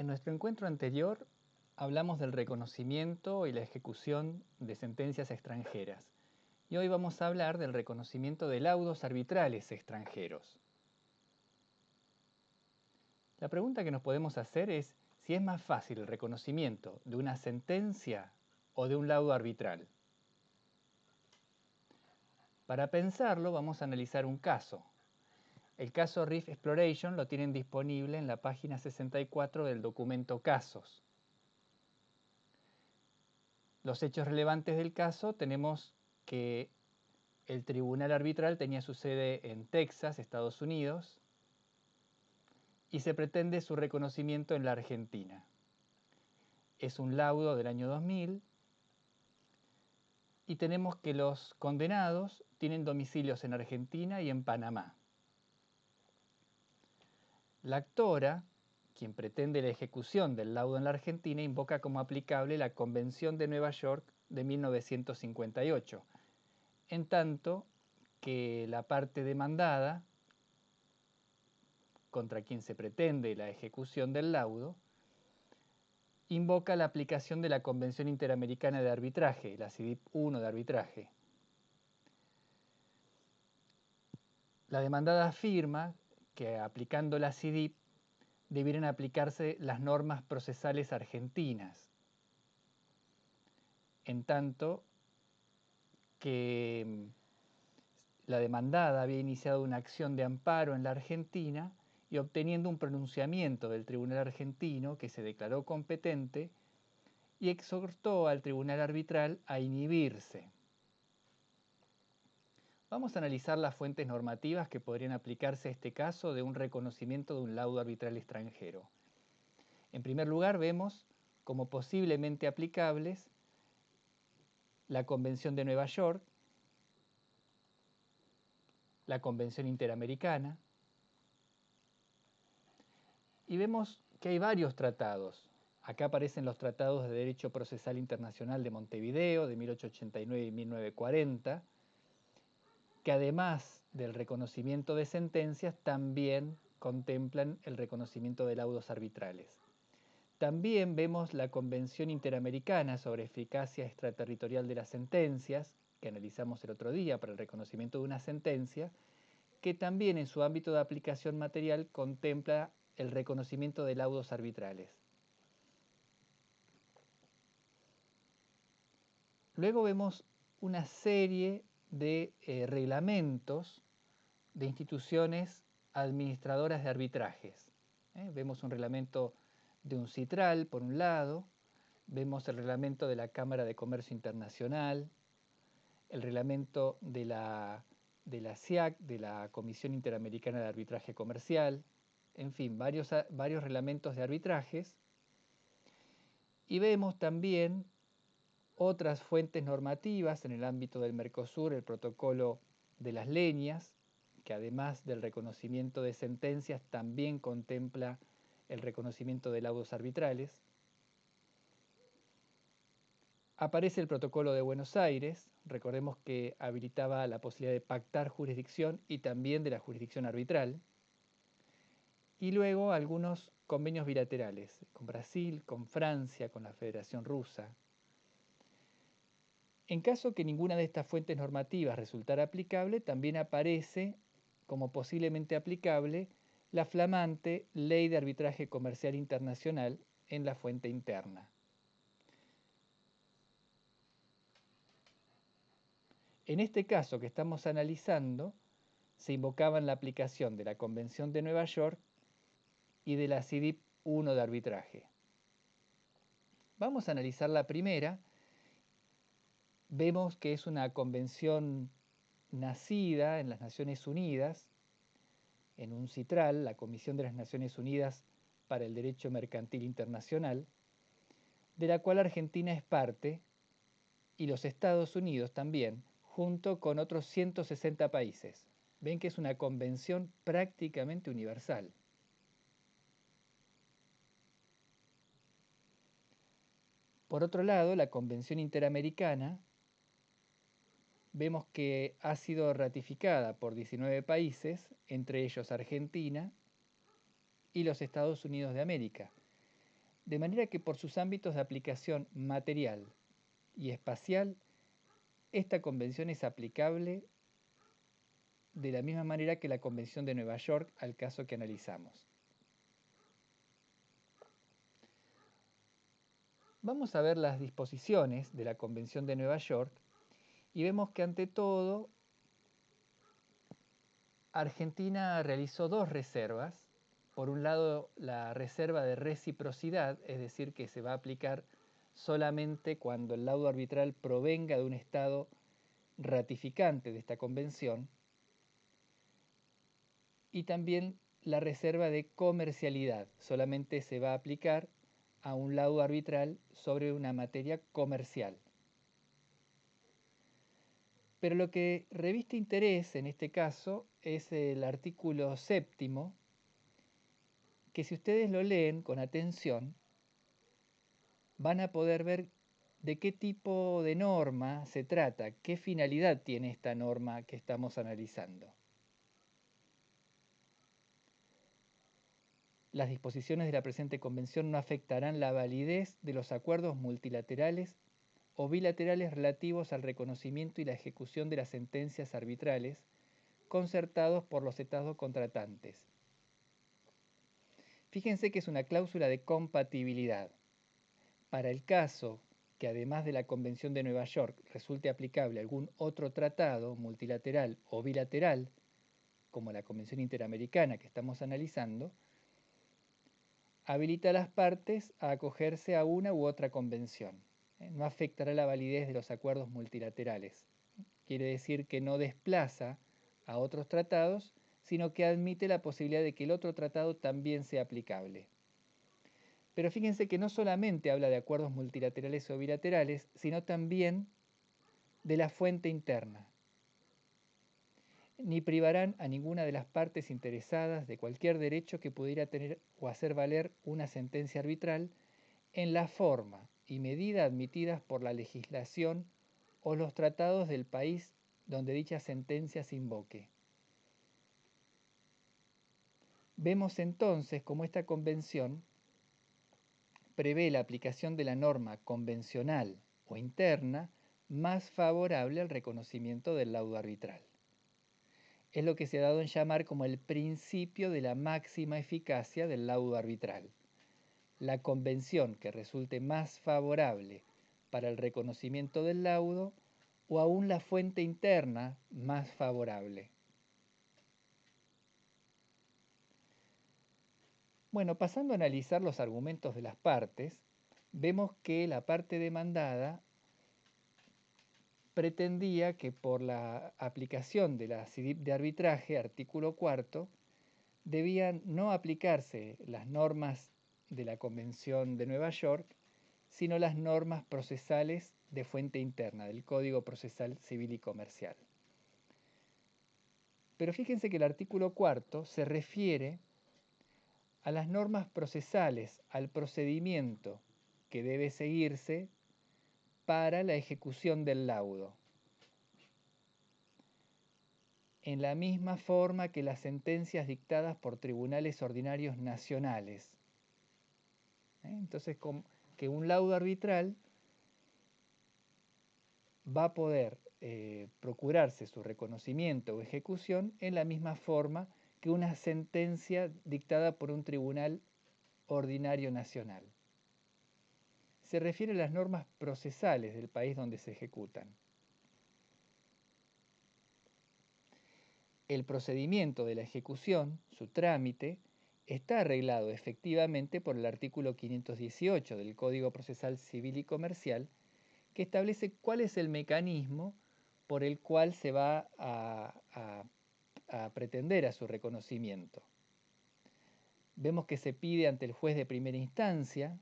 En nuestro encuentro anterior hablamos del reconocimiento y la ejecución de sentencias extranjeras. Y hoy vamos a hablar del reconocimiento de laudos arbitrales extranjeros. La pregunta que nos podemos hacer es si es más fácil el reconocimiento de una sentencia o de un laudo arbitral. Para pensarlo vamos a analizar un caso. El caso Reef Exploration lo tienen disponible en la página 64 del documento Casos. Los hechos relevantes del caso tenemos que el tribunal arbitral tenía su sede en Texas, Estados Unidos, y se pretende su reconocimiento en la Argentina. Es un laudo del año 2000 y tenemos que los condenados tienen domicilios en Argentina y en Panamá. La actora, quien pretende la ejecución del laudo en la Argentina, invoca como aplicable la Convención de Nueva York de 1958, en tanto que la parte demandada, contra quien se pretende la ejecución del laudo, invoca la aplicación de la Convención Interamericana de Arbitraje, la CIDIP I de arbitraje. La demandada afirma que aplicando la CIDIP debieran aplicarse las normas procesales argentinas, en tanto que la demandada había iniciado una acción de amparo en la Argentina y obteniendo un pronunciamiento del tribunal argentino que se declaró competente y exhortó al tribunal arbitral a inhibirse. Vamos a analizar las fuentes normativas que podrían aplicarse a este caso de un reconocimiento de un laudo arbitral extranjero. En primer lugar, vemos como posiblemente aplicables la Convención de Nueva York, la Convención Interamericana, y vemos que hay varios tratados. Acá aparecen los tratados de Derecho Procesal Internacional de Montevideo de 1889 y 1940, que además del reconocimiento de sentencias también contemplan el reconocimiento de laudos arbitrales. También vemos la Convención Interamericana sobre Eficacia Extraterritorial de las Sentencias, que analizamos el otro día para el reconocimiento de una sentencia, que también en su ámbito de aplicación material contempla el reconocimiento de laudos arbitrales. Luego vemos una serie de reglamentos de instituciones administradoras de arbitrajes. Vemos un reglamento de un CITRAL, por un lado, vemos el reglamento de la Cámara de Comercio Internacional, el reglamento de la CIAC, de la Comisión Interamericana de Arbitraje Comercial, en fin, varios reglamentos de arbitrajes. Y vemos también otras fuentes normativas en el ámbito del Mercosur, el protocolo de las leñas, que además del reconocimiento de sentencias también contempla el reconocimiento de laudos arbitrales. Aparece el protocolo de Buenos Aires, recordemos que habilitaba la posibilidad de pactar jurisdicción y también de la jurisdicción arbitral. Y luego algunos convenios bilaterales, con Brasil, con Francia, con la Federación Rusa. En caso que ninguna de estas fuentes normativas resultara aplicable, también aparece como posiblemente aplicable la flamante Ley de Arbitraje Comercial Internacional en la fuente interna. En este caso que estamos analizando, se invocaban la aplicación de la Convención de Nueva York y de la CIDIP I de arbitraje. Vamos a analizar la primera. Vemos que es una convención nacida en las Naciones Unidas, en un CITRAL, la Comisión de las Naciones Unidas para el Derecho Mercantil Internacional, de la cual Argentina es parte, y los Estados Unidos también, junto con otros 160 países. Ven que es una convención prácticamente universal. Por otro lado, la Convención Interamericana, vemos que ha sido ratificada por 19 países, entre ellos Argentina y los Estados Unidos de América. De manera que por sus ámbitos de aplicación material y espacial, esta convención es aplicable de la misma manera que la Convención de Nueva York al caso que analizamos. Vamos a ver las disposiciones de la Convención de Nueva York y vemos que ante todo Argentina realizó dos reservas. Por un lado, la reserva de reciprocidad, es decir, que se va a aplicar solamente cuando el laudo arbitral provenga de un Estado ratificante de esta convención, y también la reserva de comercialidad, solamente se va a aplicar a un laudo arbitral sobre una materia comercial. Pero lo que reviste interés en este caso es el artículo 7º, que si ustedes lo leen con atención, van a poder ver de qué tipo de norma se trata, qué finalidad tiene esta norma que estamos analizando. Las disposiciones de la presente convención no afectarán la validez de los acuerdos multilaterales o bilaterales relativos al reconocimiento y la ejecución de las sentencias arbitrales concertados por los estados contratantes. Fíjense que es una cláusula de compatibilidad. Para el caso que además de la Convención de Nueva York resulte aplicable algún otro tratado multilateral o bilateral, como la Convención Interamericana que estamos analizando, habilita a las partes a acogerse a una u otra convención. No afectará la validez de los acuerdos multilaterales. Quiere decir que no desplaza a otros tratados, sino que admite la posibilidad de que el otro tratado también sea aplicable. Pero fíjense que no solamente habla de acuerdos multilaterales o bilaterales, sino también de la fuente interna. Ni privarán a ninguna de las partes interesadas de cualquier derecho que pudiera tener o hacer valer una sentencia arbitral en la forma y medida admitidas por la legislación o los tratados del país donde dicha sentencia se invoque. Vemos entonces cómo esta convención prevé la aplicación de la norma convencional o interna más favorable al reconocimiento del laudo arbitral. Es lo que se ha dado en llamar como el principio de la máxima eficacia del laudo arbitral. La convención que resulte más favorable para el reconocimiento del laudo o aún la fuente interna más favorable. Bueno, pasando a analizar los argumentos de las partes, vemos que la parte demandada pretendía que por la aplicación de la CIDIP de arbitraje, artículo 4, debían no aplicarse las normas de la Convención de Nueva York, sino las normas procesales de fuente interna, del Código Procesal Civil y Comercial. Pero fíjense que el artículo 4 se refiere a las normas procesales, al procedimiento que debe seguirse para la ejecución del laudo, en la misma forma que las sentencias dictadas por tribunales ordinarios nacionales. Entonces, que un laudo arbitral va a poder procurarse su reconocimiento o ejecución en la misma forma que una sentencia dictada por un tribunal ordinario nacional. Se refiere a las normas procesales del país donde se ejecutan. El procedimiento de la ejecución, su trámite, está arreglado efectivamente por el artículo 518 del Código Procesal Civil y Comercial, que establece cuál es el mecanismo por el cual se va a pretender a su reconocimiento. Vemos que se pide ante el juez de primera instancia,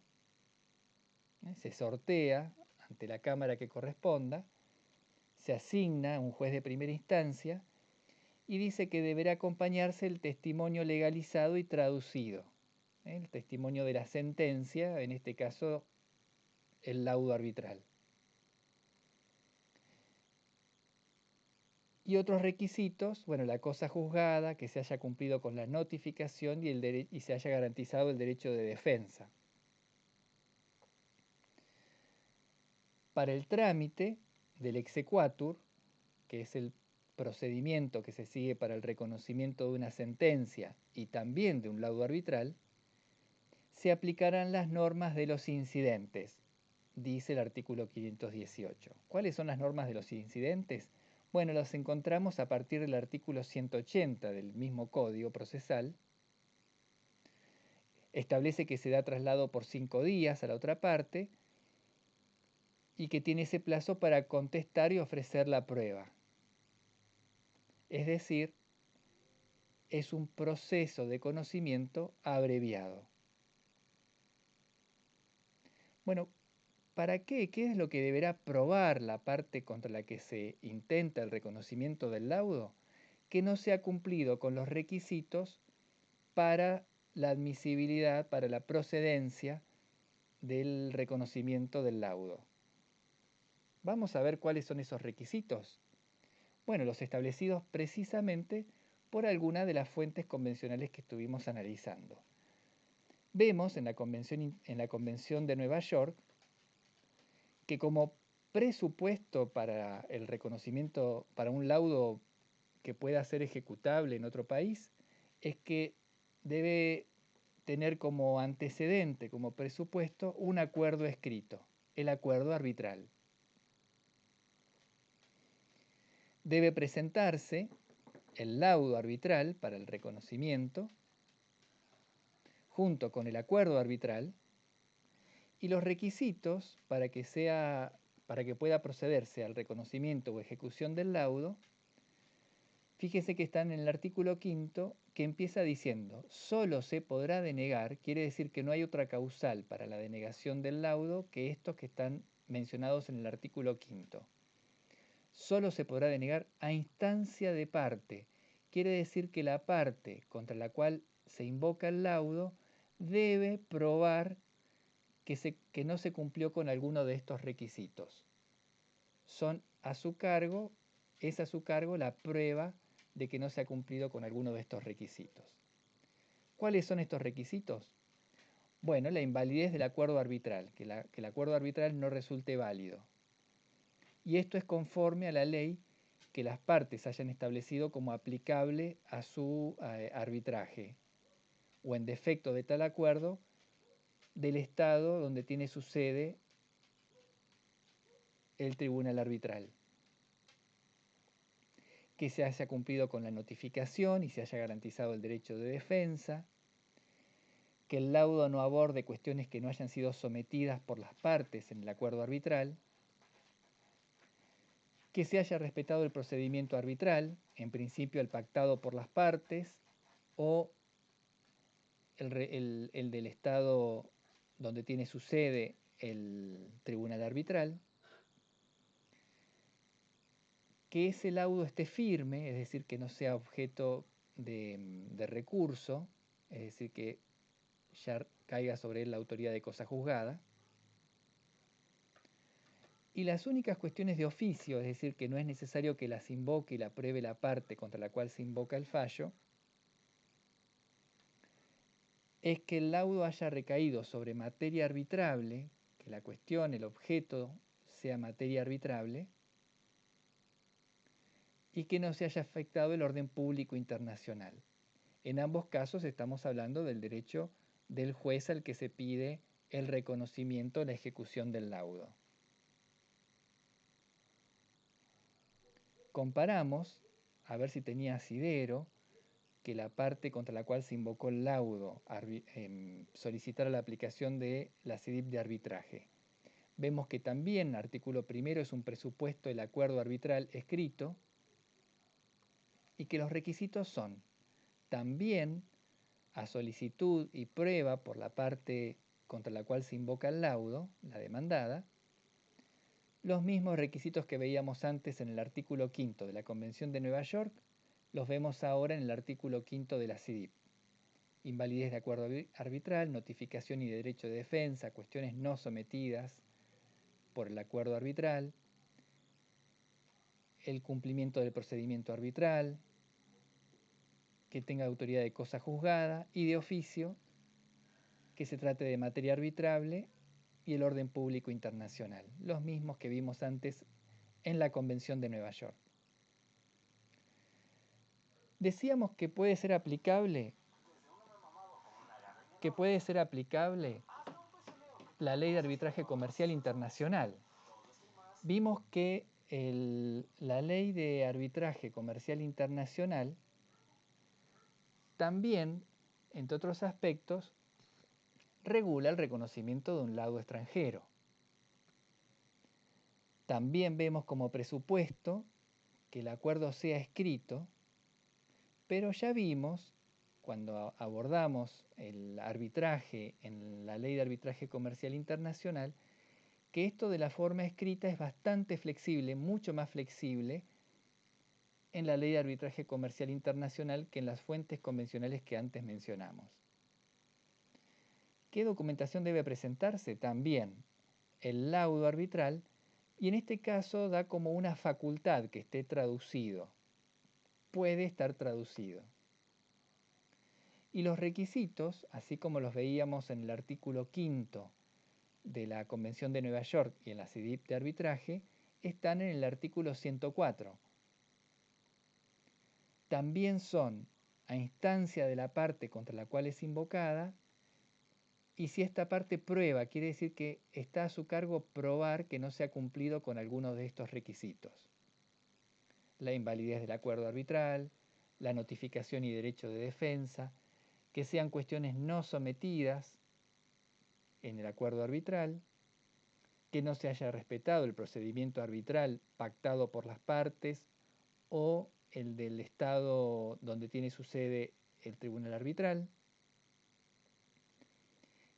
se sortea ante la Cámara que corresponda, se asigna un juez de primera instancia y dice que deberá acompañarse el testimonio legalizado y traducido, el testimonio de la sentencia, en este caso el laudo arbitral. Y otros requisitos, bueno, la cosa juzgada, que se haya cumplido con la notificación y se haya garantizado el derecho de defensa. Para el trámite del exequatur, que es el procedimiento que se sigue para el reconocimiento de una sentencia y también de un laudo arbitral, se aplicarán las normas de los incidentes, dice el artículo 518. ¿Cuáles son las normas de los incidentes? Bueno, las encontramos a partir del artículo 180 del mismo Código Procesal. Establece que se da traslado por 5 días a la otra parte y que tiene ese plazo para contestar y ofrecer la prueba. Es decir, es un proceso de conocimiento abreviado. Bueno, ¿para qué? ¿Qué es lo que deberá probar la parte contra la que se intenta el reconocimiento del laudo? Que no se ha cumplido con los requisitos para la admisibilidad, para la procedencia del reconocimiento del laudo. Vamos a ver cuáles son esos requisitos. Bueno, los establecidos precisamente por alguna de las fuentes convencionales que estuvimos analizando. Vemos en la Convención de Nueva York que como presupuesto para el reconocimiento, para un laudo que pueda ser ejecutable en otro país, es que debe tener como antecedente, como presupuesto, un acuerdo escrito, el acuerdo arbitral. Debe presentarse el laudo arbitral para el reconocimiento, junto con el acuerdo arbitral, y los requisitos para que pueda procederse al reconocimiento o ejecución del laudo, fíjese que están en el artículo 5 que empieza diciendo, solo se podrá denegar, quiere decir que no hay otra causal para la denegación del laudo que estos que están mencionados en el artículo 5. Solo se podrá denegar a instancia de parte, quiere decir que la parte contra la cual se invoca el laudo debe probar que no se cumplió con alguno de estos requisitos. Son a su cargo, es a su cargo la prueba de que no se ha cumplido con alguno de estos requisitos. ¿Cuáles son estos requisitos? Bueno, la invalidez del acuerdo arbitral, que el acuerdo arbitral no resulte válido. Y esto es conforme a la ley que las partes hayan establecido como aplicable a su arbitraje, o en defecto de tal acuerdo, del Estado donde tiene su sede el tribunal arbitral. Que se haya cumplido con la notificación y se haya garantizado el derecho de defensa, que el laudo no aborde cuestiones que no hayan sido sometidas por las partes en el acuerdo arbitral, que se haya respetado el procedimiento arbitral, en principio el pactado por las partes o el del Estado donde tiene su sede el tribunal arbitral, que ese laudo esté firme, es decir, que no sea objeto de recurso, es decir, que ya caiga sobre él la autoridad de cosa juzgada. Y las únicas cuestiones de oficio, es decir, que no es necesario que las invoque y la pruebe la parte contra la cual se invoca el fallo, es que el laudo haya recaído sobre materia arbitrable, que la cuestión, el objeto, sea materia arbitrable, y que no se haya afectado el orden público internacional. En ambos casos estamos hablando del derecho del juez al que se pide el reconocimiento, la ejecución del laudo. Comparamos, a ver si tenía asidero, que la parte contra la cual se invocó el laudo solicitara la aplicación de la CIDIP de arbitraje. Vemos que también, artículo primero, es un presupuesto del acuerdo arbitral escrito y que los requisitos son también a solicitud y prueba por la parte contra la cual se invoca el laudo, la demandada, los mismos requisitos que veíamos antes en el artículo 5 de la Convención de Nueva York, los vemos ahora en el artículo 5 de la CIDIP. Invalidez de acuerdo arbitral, notificación y derecho de defensa, cuestiones no sometidas por el acuerdo arbitral, el cumplimiento del procedimiento arbitral, que tenga autoridad de cosa juzgada y de oficio, que se trate de materia arbitrable y el orden público internacional, los mismos que vimos antes en la Convención de Nueva York. Decíamos que puede ser aplicable la ley de arbitraje comercial internacional. Vimos que la ley de arbitraje comercial internacional también, entre otros aspectos, regula el reconocimiento de un laudo extranjero. También vemos como presupuesto que el acuerdo sea escrito, pero ya vimos, cuando abordamos el arbitraje en la ley de arbitraje comercial internacional, que esto de la forma escrita es bastante flexible, mucho más flexible en la ley de arbitraje comercial internacional que en las fuentes convencionales que antes mencionamos. ¿Qué documentación debe presentarse? También el laudo arbitral, y en este caso da como una facultad que esté traducido. Puede estar traducido. Y los requisitos, así como los veíamos en el artículo 5 de la Convención de Nueva York y en la CIDIP de arbitraje, están en el artículo 104. También son a instancia de la parte contra la cual es invocada, y si esta parte prueba, quiere decir que está a su cargo probar que no se ha cumplido con alguno de estos requisitos. La invalidez del acuerdo arbitral, la notificación y derecho de defensa, que sean cuestiones no sometidas en el acuerdo arbitral, que no se haya respetado el procedimiento arbitral pactado por las partes o el del estado donde tiene su sede el tribunal arbitral,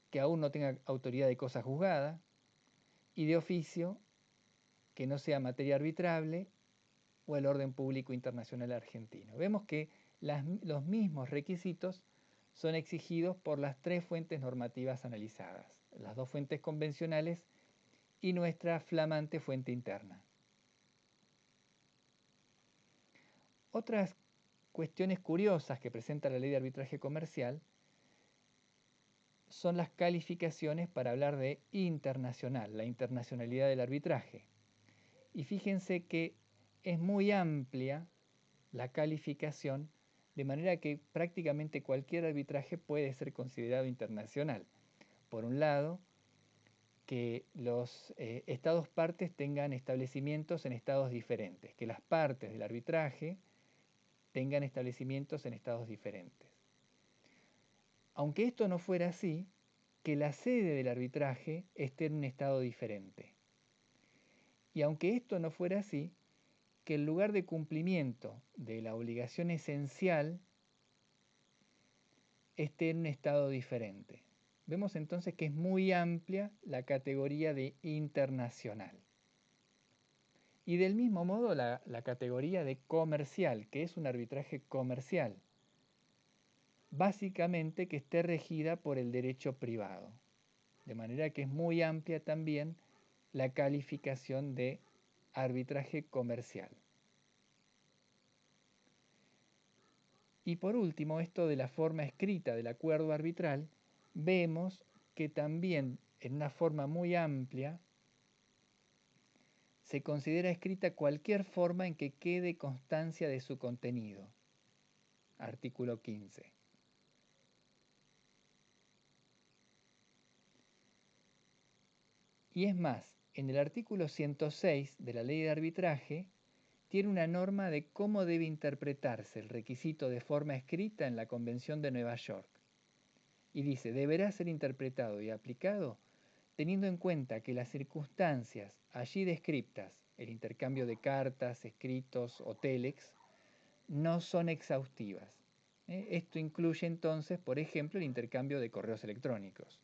que aún no tenga autoridad de cosa juzgada, y de oficio, que no sea materia arbitrable o el orden público internacional argentino. Vemos que los mismos requisitos son exigidos por las tres fuentes normativas analizadas, las dos fuentes convencionales y nuestra flamante fuente interna. Otras cuestiones curiosas que presenta la ley de arbitraje comercial son las calificaciones para hablar de internacional, la internacionalidad del arbitraje. Y fíjense que es muy amplia la calificación, de manera que prácticamente cualquier arbitraje puede ser considerado internacional. Por un lado, que los estados partes tengan establecimientos en estados diferentes, que las partes del arbitraje tengan establecimientos en estados diferentes. Aunque esto no fuera así, que la sede del arbitraje esté en un estado diferente. Y aunque esto no fuera así, que el lugar de cumplimiento de la obligación esencial esté en un estado diferente. Vemos entonces que es muy amplia la categoría de internacional. Y del mismo modo la categoría de comercial, que es un arbitraje comercial. Básicamente que esté regida por el derecho privado. De manera que es muy amplia también la calificación de arbitraje comercial. Y por último, esto de la forma escrita del acuerdo arbitral, vemos que también en una forma muy amplia se considera escrita cualquier forma en que quede constancia de su contenido. Artículo 15. Y es más, en el artículo 106 de la Ley de Arbitraje tiene una norma de cómo debe interpretarse el requisito de forma escrita en la Convención de Nueva York. Y dice, deberá ser interpretado y aplicado teniendo en cuenta que las circunstancias allí descriptas, el intercambio de cartas, escritos o telex, no son exhaustivas. Esto incluye entonces, por ejemplo, el intercambio de correos electrónicos.